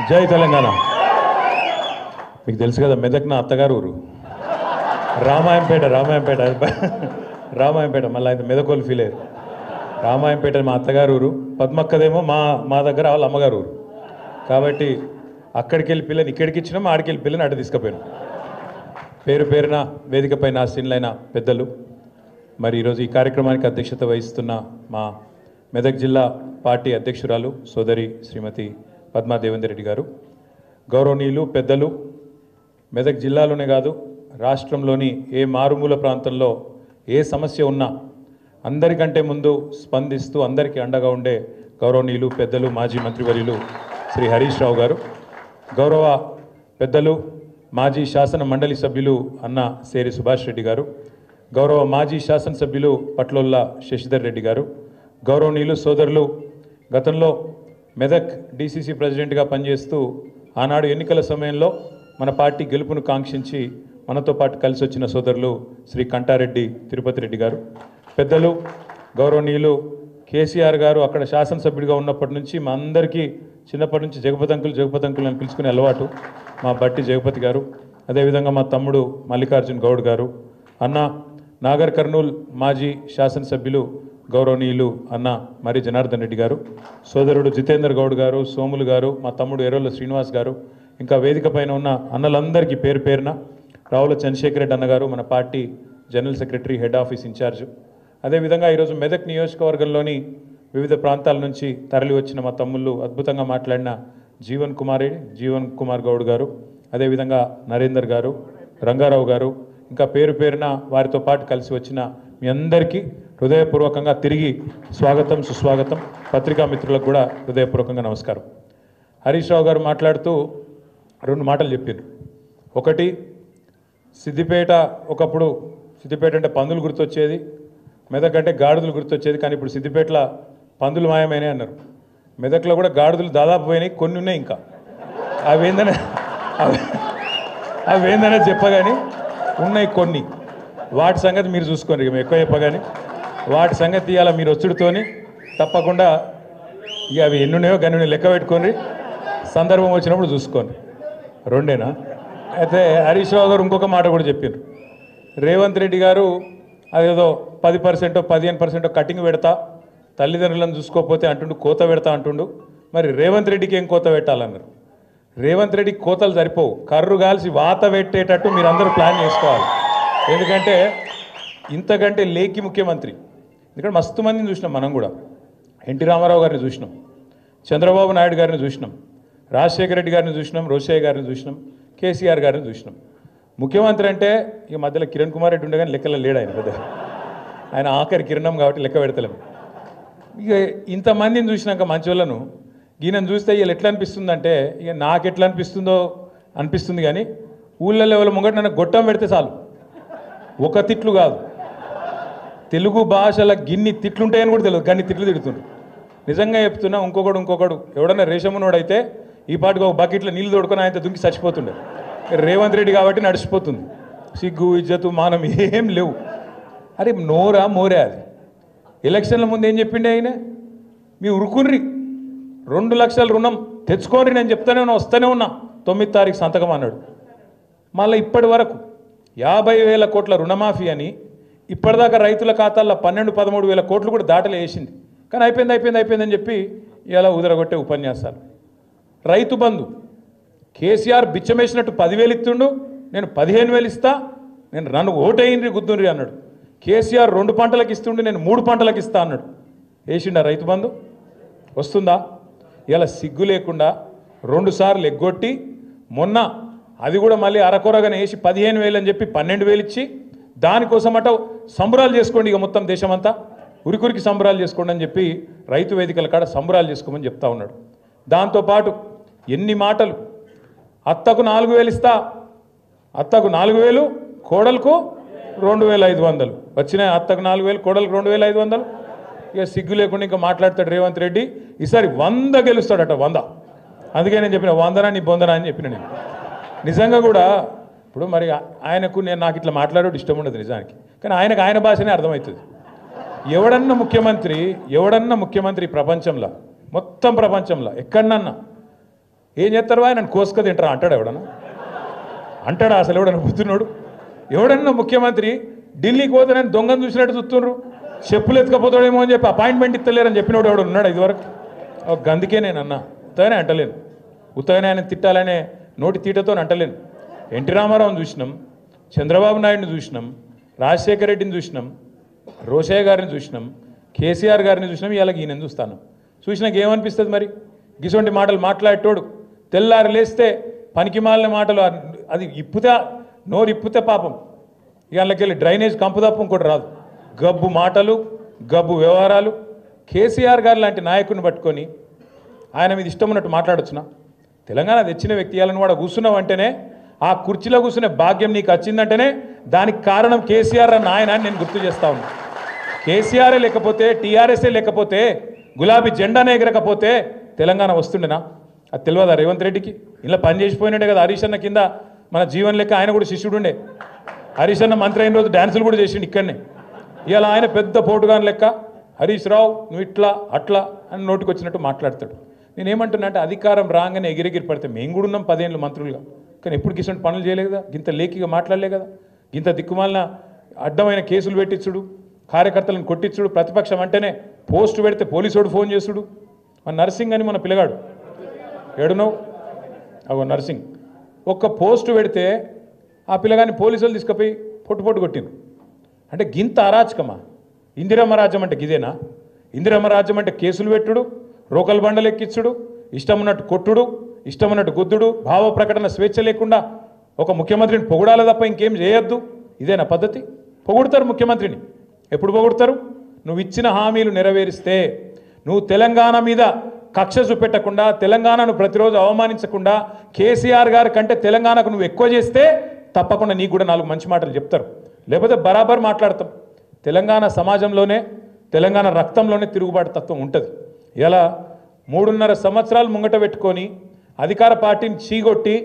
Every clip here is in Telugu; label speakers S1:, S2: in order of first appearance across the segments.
S1: జై తెలంగాణ. మీకు తెలుసు కదా, మెదక్ నా అత్తగారు ఊరు. రామాయంపేట మళ్ళీ ఆయన మెదకోలు ఫీల్ అయ్యారు. రామాయంపేట మా అత్తగారు ఊరు, పద్మక్కదేమో మా దగ్గర వాళ్ళ అమ్మగారు ఊరు. కాబట్టి అక్కడికి వెళ్ళి పిల్లని ఇక్కడికి ఇచ్చినాం, ఆడికి వెళ్ళి పిల్లని అటు తీసుకుపోయినాం. పేరు పేరున వేదికపై ఆసీనులైన పెద్దలు, మరి ఈరోజు ఈ కార్యక్రమానికి అధ్యక్షత వహిస్తున్న మా మెదక్ జిల్లా పార్టీ అధ్యక్షురాలు సోదరి శ్రీమతి పద్మా దేవేందర్ రెడ్డి గారు, గౌరవనీయులు పెద్దలు, మెదక్ జిల్లాలోనే కాదు రాష్ట్రంలోని ఏ మారుమూల ప్రాంతంలో ఏ సమస్య ఉన్నా అందరికంటే ముందు స్పందిస్తూ అందరికీ అండగా ఉండే గౌరవనీయులు పెద్దలు మాజీ మంత్రివర్యులు శ్రీ హరీష్ రావు గారు, గౌరవ పెద్దలు మాజీ శాసన మండలి సభ్యులు అన్న సేరి సుభాష్ రెడ్డి గారు, గౌరవ మాజీ శాసనసభ్యులు పట్లోల్ల శశిధర్ రెడ్డి గారు, గౌరవనీయులు సోదరులు, గతంలో మెదక్ డీసీసీ ప్రెసిడెంట్గా పనిచేస్తూ ఆనాడు ఎన్నికల సమయంలో మన పార్టీ గెలుపును కాంక్షించి మనతో పాటు కలిసి వచ్చిన సోదరులు శ్రీ కంటారెడ్డి తిరుపతి రెడ్డి గారు, పెద్దలు గౌరవనీయులు కేసీఆర్ గారు అక్కడ శాసనసభ్యుడిగా ఉన్నప్పటి నుంచి మా అందరికీ చిన్నప్పటి నుంచి జగపతంకులు అని పిలుచుకునే అలవాటు మా బట్టి జగపతి గారు, అదేవిధంగా మా తమ్ముడు మల్లికార్జున్ గౌడ్ గారు, అన్న నాగర్ కర్నూల్ మాజీ శాసనసభ్యులు గౌరవనీయులు అన్న మరి జనార్దన్ రెడ్డి గారు, సోదరుడు జితేందర్ గౌడ్ గారు, సోములు గారు, మా తమ్ముడు ఎర్రోళ్ళ శ్రీనివాస్ గారు, ఇంకా వేదిక పైన ఉన్న అన్నలందరికీ పేరు పేరున, రావుల చంద్రశేఖర్ రెడ్డి అన్నగారు మన party general secretary head office incharge, అదేవిధంగా ఈరోజు మెదక్ నియోజకవర్గంలోని వివిధ ప్రాంతాల నుంచి తరలి వచ్చిన మా తమ్ముళ్ళు, అద్భుతంగా మాట్లాడిన జీవన్ కుమార్ గౌడ్ గారు, అదేవిధంగా నరేందర్ గారు, రంగారావు గారు, ఇంకా పేరు పేరున వారితో పాటు కలిసి వచ్చిన మీ అందరికీ హృదయపూర్వకంగా తిరిగి స్వాగతం సుస్వాగతం. పత్రికా మిత్రులకు కూడా హృదయపూర్వకంగా నమస్కారం. హరీష్ రావు గారు మాట్లాడుతూ రెండు మాటలు చెప్పారు. ఒకటి, సిద్దిపేట ఒకప్పుడు సిద్దిపేట అంటే పందులు గుర్తొచ్చేది, మెదక్ అంటే గాడిదలు గుర్తొచ్చేది, కానీ ఇప్పుడు సిద్దిపేటలో పందులు మాయమైనాయి అన్నారు. మెదక్లో కూడా గాడిదలు దాదాపు పోయినాయి, కొన్ని ఉన్నాయి ఇంకా. అవేందనే చెప్పగాని ఉన్నాయి కొన్ని, వాటి సంగతి మీరు చూసుకోండి. ఇక ఎక్కువ చెప్పగాని వాటి సంగతి ఇవాళ మీరు వచ్చుడుతోని తప్పకుండా ఇక అవి ఎన్నున్నాయో గన్ని లెక్క పెట్టుకొని సందర్భం వచ్చినప్పుడు చూసుకోండి. రెండేనా? అయితే హరీష్ రావు గారు ఇంకొక మాట కూడా చెప్పారు. రేవంత్ రెడ్డి గారు అదేదో 10% 15% కటింగ్ పెడతా, తల్లిదండ్రులను చూసుకోకపోతే అంటుండు, కోత పెడతా అంటుండు. మరి రేవంత్ రెడ్డికి ఏం కోత పెట్టాలన్నారు? రేవంత్ రెడ్డికి కోతలు సరిపోవు, కర్రు కాల్చి వాత పెట్టేటట్టు మీరు అందరూ ప్లాన్ చేసుకోవాలి. ఎందుకంటే ఇంతకంటే లేకి ముఖ్యమంత్రి, ఎందుకంటే మస్తు మందిని చూసినాం మనం కూడా. ఎన్టీ రామారావు గారిని చూసినాం, చంద్రబాబు నాయుడు గారిని చూసినాం, రాజశేఖర రెడ్డి గారిని చూసినాం, రోషయ్య గారిని చూసినాం, కేసీఆర్ గారిని చూసినాం. ముఖ్యమంత్రి అంటే ఈ మధ్యలో కిరణ్ కుమార్ రెడ్డి ఉండే కానీ లెక్కలో లేడు ఆయన, పెద్ద ఆయన ఆఖరి కిరణం కాబట్టి లెక్క పెడతలేము. ఇక ఇంతమందిని చూసినాక మంచోళ్ళను ఈయనను చూస్తే వీళ్ళు ఎట్లా అనిపిస్తుందంటే, ఇక నాకు ఎట్లా అనిపిస్తుంది కానీ ఊళ్ళల్లో ఎవరి ముంగట నన్ను గొట్టం పెడితే చాలు, ఒక తిట్లు కాదు, తెలుగు భాషల గిన్ని తిట్లుంటాయని కూడా తెలియదు, గన్ని తిట్లు తిడుతుండ్రు. నిజంగా చెప్తున్నా, ఇంకొకడు ఎవడన్నా రేషమునోడైతే ఈ పాటికి ఒక బకెట్లో నీళ్ళు తోడుకొని ఆయన దుంకి చచ్చిపోతుండే. రేవంత్ రెడ్డి కాబట్టి నడిచిపోతుంది. సిగ్గు ఇజ్జతు మానం ఏం లేవు. అరే నోరా మోరే అది. ఎలక్షన్ల ముందు ఏం చెప్పిండే ఆయన? మీ ఉరుకుర్రి 2 లక్షల రుణం తెచ్చుకోండి, నేను చెప్తానే ఉన్నా, వస్తూనే ఉన్నా, 9వ తారీఖు సంతకం అన్నాడు. మళ్ళీ ఇప్పటి వరకు 50,000 కోట్ల రుణమాఫీ అని ఇప్పటిదాకా రైతుల ఖాతాల్లో 12-13 వేల కోట్లు కూడా దాటలు వేసింది. కానీ అయిపోయిందని చెప్పి ఇలా ఉదరగొట్టే ఉపన్యాసాలు. రైతు బంధు కేసీఆర్ బిచ్చమేసినట్టు 10,000 ఇస్తుండు, నేను 15,000 ఇస్తా, నేను నన్ను ఓటేయండి గుద్దుండ్రి అన్నాడు. కేసీఆర్ 2 పంటలకు ఇస్తుండే, నేను 3 పంటలకు ఇస్తా అన్నాడు. వేసిండా రైతు బంధు? వస్తుందా? ఇలా సిగ్గు లేకుండా 2 సార్లు ఎగ్గొట్టి మొన్న అది కూడా మళ్ళీ అరకొరగానే వేసి 15,000 అని చెప్పి 12,000 ఇచ్చి దానికోసం అట సంబరాలు చేసుకోండి, ఇక మొత్తం దేశమంతా ఉరికురికి సంబరాలు చేసుకోండి అని చెప్పి రైతు వేదికల కాడ సంబరాలు చేసుకోమని చెప్తా ఉన్నాడు. దాంతోపాటు ఎన్ని మాటలు, అత్తకు 4,000 ఇస్తా, అత్తకు 4,000, కోడలకు 2,500 వచ్చినాయి. అత్తకు 4,000, కోడలకు 2,500. ఇక సిగ్గు లేకుండా ఇంకా మాట్లాడతాడు రేవంత్ రెడ్డి. ఈసారి 100 గెలుస్తాడట, 100. అందుకే నేను చెప్పిన 100 నీ బొందనా అని చెప్పిన నేను. నిజంగా కూడా ఇప్పుడు మరి ఆయనకు నాకు ఇట్లా మాట్లాడేది ఇష్టం ఉండదు నిజానికి, కానీ ఆయనకు ఆయన భాషనే అర్థమవుతుంది. ఎవడన్నా ముఖ్యమంత్రి ప్రపంచంలో, మొత్తం ప్రపంచంలో ఎక్కడన్నా ఏం చేస్తారు ఆయన కోసుక తింటారా అంటాడు ఎవడన్నా? అంటాడా అసలు ఎవడన్నా బుద్ధున్నాడు? ఎవడన్నా ముఖ్యమంత్రి ఢిల్లీకి పోతే నేను దొంగను చూసినట్టు చూస్తున్నారు, చెప్పులు ఎత్తుకపోతాడేమో అని చెప్పి అపాయింట్మెంట్ ఇస్తలేరని చెప్పినోడు ఎవడు ఉన్నాడు ఇదివరకు? అందుకే నేను అన్నా, ఉత్తగానే అంటలేను, ఉత్తగానే ఆయన తిట్టాలనే నోటి తీటతో అంటలేను. ఎన్టీ రామారావుని చూసినాం, చంద్రబాబు నాయుడిని చూసినాం, రాజశేఖర రెడ్డిని చూసినాం, రోషయ్య గారిని చూసినాం, కేసీఆర్ గారిని చూసినాం, ఇవాళ ఈయన చూస్తాను. చూసినాక ఏమనిపిస్తుంది మరి? గిసొంటి మాటలు మాట్లాడేటోడు తెల్లారి లేస్తే పనికి మాలిన మాటలు, అది ఇప్పుతే నోరు ఇప్పుతే పాపం ఇళ్ళకెళ్ళి డ్రైనేజ్ కంపు తప్ప ఇంకోటి రాదు. గబ్బు మాటలు, గబ్బు వ్యవహారాలు. కేసీఆర్ గారు లాంటి నాయకుడిని పట్టుకొని ఆయన మీద ఇష్టం ఉన్నట్టు మాట్లాడొచ్చునా? తెలంగాణ తెచ్చిన వ్యక్తి ఇవాళ కూడా కూర్చున్నావు అంటేనే, ఆ కుర్చీలో కూర్చునే భాగ్యం నీకు వచ్చిందంటేనే దానికి కారణం కేసీఆర్ అన్న ఆయన అని నేను గుర్తు చేస్తా ఉన్నా. కేసీఆరే లేకపోతే, టీఆర్ఎస్ఏ లేకపోతే, గులాబీ జెండానే ఎగరకపోతే తెలంగాణ వస్తుండేనా? అది తెలియదా రేవంత్ రెడ్డికి? ఇలా పనిచేసిపోయినట్టే కదా హరీష్ అన్న కింద మన జీవన్ లెక్క ఆయన కూడా శిష్యుడు ఉండే. హరీష్ అన్న మంత్రి అయిన రోజు డ్యాన్సులు కూడా చేసిండు ఇక్కడనే. ఇవాళ ఆయన పెద్ద పోటుగాని లెక్క హరీష్ రావు నువ్వు ఇట్లా అట్లా అని నోటికి వచ్చినట్టు మాట్లాడతాడు. నేనేమంటున్నా అంటే అధికారం రాగానే ఎగిరెగిరి పడితే మేము కూడా ఉన్నాం 10 ఏళ్ళు మంత్రులుగా, కానీ ఎప్పుడు కిసంటి పనులు చేయలే కదా, గింత లేఖిగా మాట్లాడలే కదా, గింత దిక్కుమాలిన అడ్డమైన కేసులు పెట్టించుడు, కార్యకర్తలను కొట్టించుడు, ప్రతిపక్షం అంటేనే పోస్టు పెడితే పోలీసుడు ఫోన్ చేసుడు. మన నర్సింగ్ అని మన పిల్లగాడు ఏడునవు అగో నర్సింగ్ ఒక్క పోస్టు పెడితే ఆ పిల్లగాని పోలీసులు తీసుకుపోయి పొట్టు కొట్టిండు. అంటే గింత అరాచకమా? ఇందిరమ్మ రాజ్యం అంటే గిదేనా? ఇందిరమ్మ రాజ్యం అంటే కేసులు పెట్టుడు, రోకల్ బండలు ఎక్కించుడు, ఇష్టం ఉన్నట్టు కొట్టుడు, ఇష్టం ఉన్నట్టు గుద్దుడు, భావ ప్రకటన స్వేచ్ఛ లేకుండా ఒక ముఖ్యమంత్రిని పొగుడాలి తప్ప ఇంకేం చేయొద్దు. ఇదేనా పద్ధతి? పొగుడుతారు ముఖ్యమంత్రిని. ఎప్పుడు పొగుడుతారు? నువ్వు ఇచ్చిన హామీలు నెరవేరిస్తే, నువ్వు తెలంగాణ మీద కక్ష చూపెట్టకుండా, తెలంగాణను ప్రతిరోజు అవమానించకుండా, కేసీఆర్ గారి కంటే తెలంగాణకు నువ్వు ఎక్కువ చేస్తే తప్పకుండా నీకు కూడా 4 మంచి మాటలు చెప్తారు. లేకపోతే బరాబర్ మాట్లాడతాం. తెలంగాణ సమాజంలోనే, తెలంగాణ రక్తంలోనే తిరుగుబాటు తత్వం ఉంటుంది. ఇలా 3.5 సంవత్సరాలు ముంగట పెట్టుకొని అధికార పార్టీని చీగొట్టి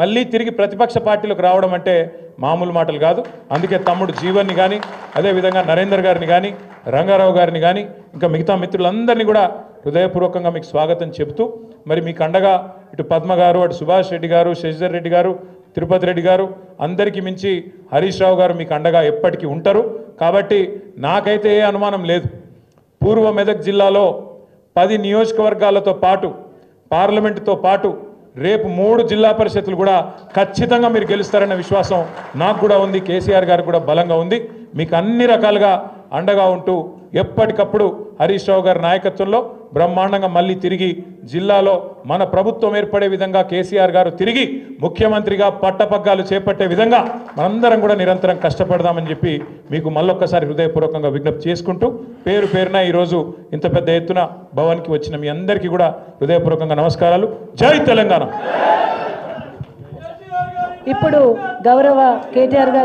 S1: మళ్ళీ తిరిగి ప్రతిపక్ష పార్టీలకు రావడం అంటే మామూలు మాటలు కాదు. అందుకే తమ్ముడు జీవన్ని కానీ, అదేవిధంగా నరేందర్ గారిని కానీ, రంగారావు గారిని కానీ, ఇంకా మిగతా మిత్రులందరినీ కూడా హృదయపూర్వకంగా మీకు స్వాగతం చెప్తూ, మరి మీకు అండగా ఇటు పద్మ గారు, అటు సుభాష్ రెడ్డి గారు, శశిధర్ రెడ్డి గారు, తిరుపతి రెడ్డి గారు, అందరికీ మించి హరీష్ రావు గారు మీకు అండగా ఎప్పటికీ ఉంటారు. కాబట్టి నాకైతే ఏ అనుమానం లేదు, పూర్వ మెదక్ జిల్లాలో 10 నియోజకవర్గాలతో పాటు, పార్లమెంటుతో పాటు రేపు 3 జిల్లా పరిషత్తులు కూడా ఖచ్చితంగా మీరు గెలుస్తారన్న విశ్వాసం నాకు కూడా ఉంది, కేసీఆర్ గారు కూడా బలంగా ఉంది. మీకు అన్ని రకాలుగా అండగా ఉంటూ ఎప్పటికప్పుడు హరీష్ రావు గారి నాయకత్వంలో బ్రహ్మాండంగా మళ్ళీ తిరిగి జిల్లాలో మన ప్రభుత్వం ఏర్పడే విధంగా కేసీఆర్ గారు తిరిగి ముఖ్యమంత్రిగా పట్టపగ్గాలు చేపట్టే విధంగా మనందరం కూడా నిరంతరం కష్టపడదామని చెప్పి మీకు మళ్ళొక్కసారి హృదయపూర్వకంగా విజ్ఞప్తి చేసుకుంటూ, పేరు పేరున ఈరోజు ఇంత పెద్ద ఎత్తున భవన్కి వచ్చిన మీ అందరికీ కూడా హృదయపూర్వకంగా నమస్కారాలు. జై తెలంగాణ.
S2: ఇప్పుడు గౌరవ కేటీఆర్ గారు